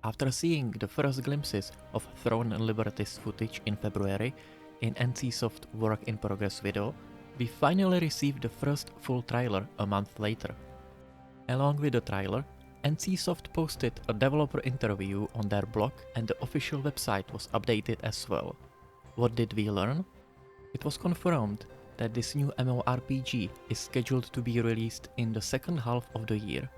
After seeing the first glimpses of Throne and Liberty's footage in February in NCSoft Work in Progress video, we finally received the first full trailer a month later. Along with the trailer, NCSoft posted a developer interview on their blog and the official website was updated as well. What did we learn? It was confirmed that this new MMORPG is scheduled to be released in the second half of the year.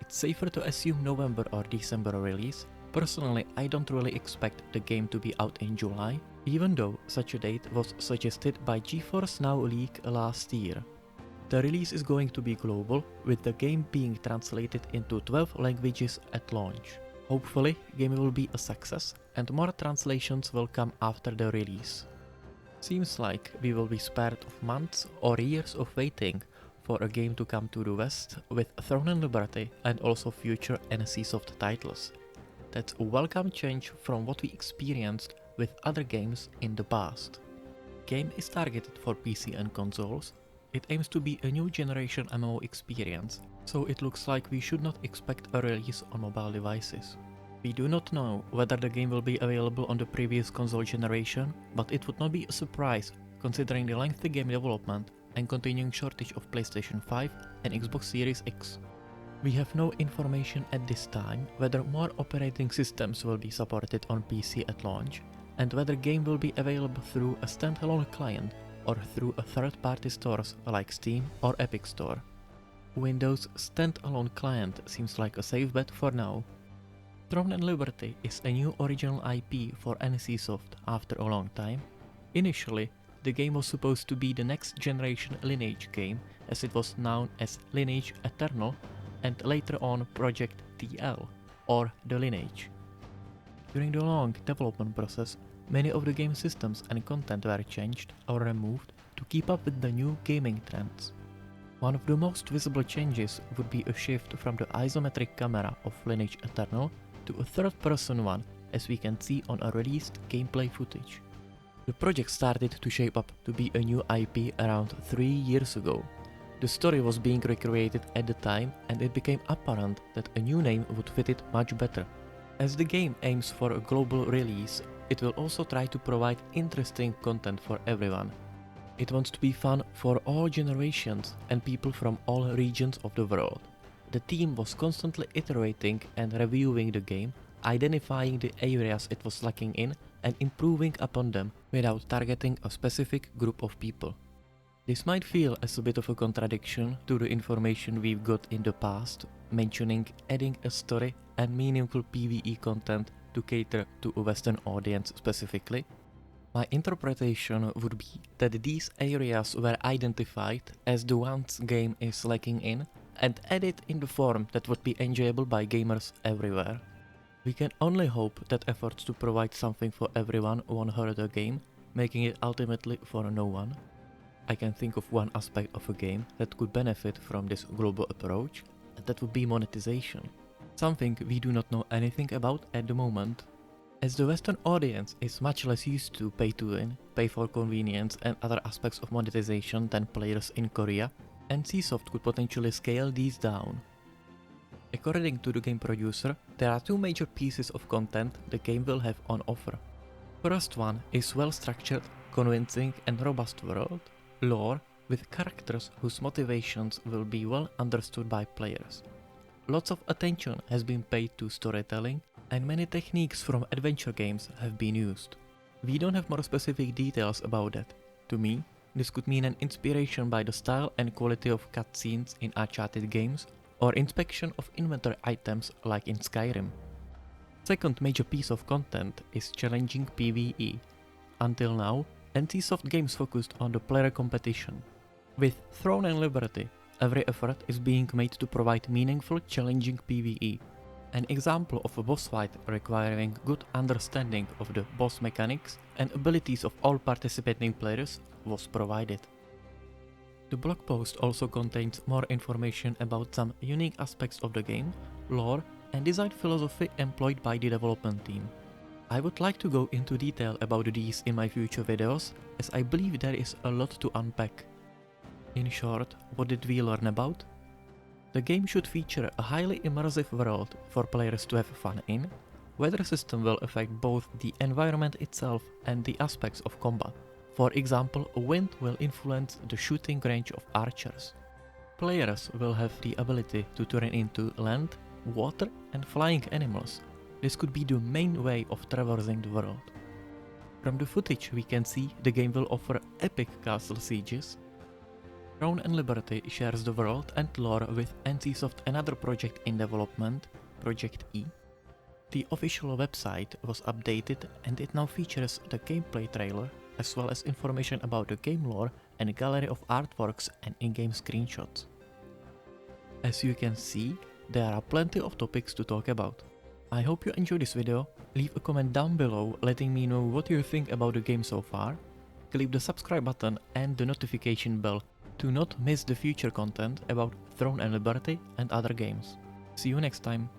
It's safer to assume November or December release. Personally, I don't really expect the game to be out in July, even though such a date was suggested by GeForce Now leak last year. The release is going to be global, with the game being translated into 12 languages at launch. Hopefully, the game will be a success and more translations will come after the release. Seems like we will be spared of months or years of waiting for a game to come to the West with Throne and Liberty and also future NCSoft titles. That's a welcome change from what we experienced with other games in the past. Game is targeted for PC and consoles. It aims to be a new generation MMO experience, so it looks like we should not expect a release on mobile devices. We do not know whether the game will be available on the previous console generation, but it would not be a surprise considering the lengthy game development and continuing shortage of PlayStation 5 and Xbox Series X. We have no information at this time whether more operating systems will be supported on PC at launch, and whether game will be available through a standalone client or through a third-party stores like Steam or Epic Store. Windows standalone client seems like a safe bet for now. Throne and Liberty is a new original IP for NCSoft after a long time. Initially, the game was supposed to be the next generation Lineage game, as it was known as Lineage Eternal, and later on Project TL, or the Lineage. During the long development process, many of the game systems and content were changed or removed to keep up with the new gaming trends. One of the most visible changes would be a shift from the isometric camera of Lineage Eternal to a third-person one, as we can see on a released gameplay footage. The project started to shape up to be a new IP around 3 years ago. The story was being recreated at the time and it became apparent that a new name would fit it much better. As the game aims for a global release, it will also try to provide interesting content for everyone. It wants to be fun for all generations and people from all regions of the world. The team was constantly iterating and reviewing the game, identifying the areas it was lacking in and improving upon them without targeting a specific group of people. This might feel as a bit of a contradiction to the information we've got in the past, mentioning adding a story and meaningful PvE content to cater to a Western audience specifically. My interpretation would be that these areas were identified as the ones game is lacking in and added in the form that would be enjoyable by gamers everywhere. We can only hope that efforts to provide something for everyone won't hurt the game, making it ultimately for no one. I can think of one aspect of a game that could benefit from this global approach, and that would be monetization. Something we do not know anything about at the moment. As the Western audience is much less used to pay to win, pay for convenience and other aspects of monetization than players in Korea, NCSoft could potentially scale these down. According to the game producer, there are two major pieces of content the game will have on offer. First one is well-structured, convincing and robust world, lore with characters whose motivations will be well understood by players. Lots of attention has been paid to storytelling and many techniques from adventure games have been used. We don't have more specific details about that. To me, this could mean an inspiration by the style and quality of cutscenes in Uncharted games or inspection of inventory items like in Skyrim. Second major piece of content is challenging PvE. Until now, NCSoft games focused on the player competition. With Throne and Liberty, every effort is being made to provide meaningful challenging PvE. An example of a boss fight requiring good understanding of the boss mechanics and abilities of all participating players was provided. The blog post also contains more information about some unique aspects of the game, lore and design philosophy employed by the development team. I would like to go into detail about these in my future videos, as I believe there is a lot to unpack. In short, what did we learn about? The game should feature a highly immersive world for players to have fun in, Weather system will affect both the environment itself and the aspects of combat. For example, wind will influence the shooting range of archers. Players will have the ability to turn into land, water and flying animals. This could be the main way of traversing the world. From the footage we can see the game will offer epic castle sieges. Throne and Liberty shares the world and lore with NCSoft, another project in development, Project E. The official website was updated and it now features the gameplay trailer as well as information about the game lore and a gallery of artworks and in-game screenshots. As you can see, there are plenty of topics to talk about. I hope you enjoyed this video. Leave a comment down below letting me know what you think about the game so far. Click the subscribe button and the notification bell to not miss the future content about Throne and Liberty and other games. See you next time.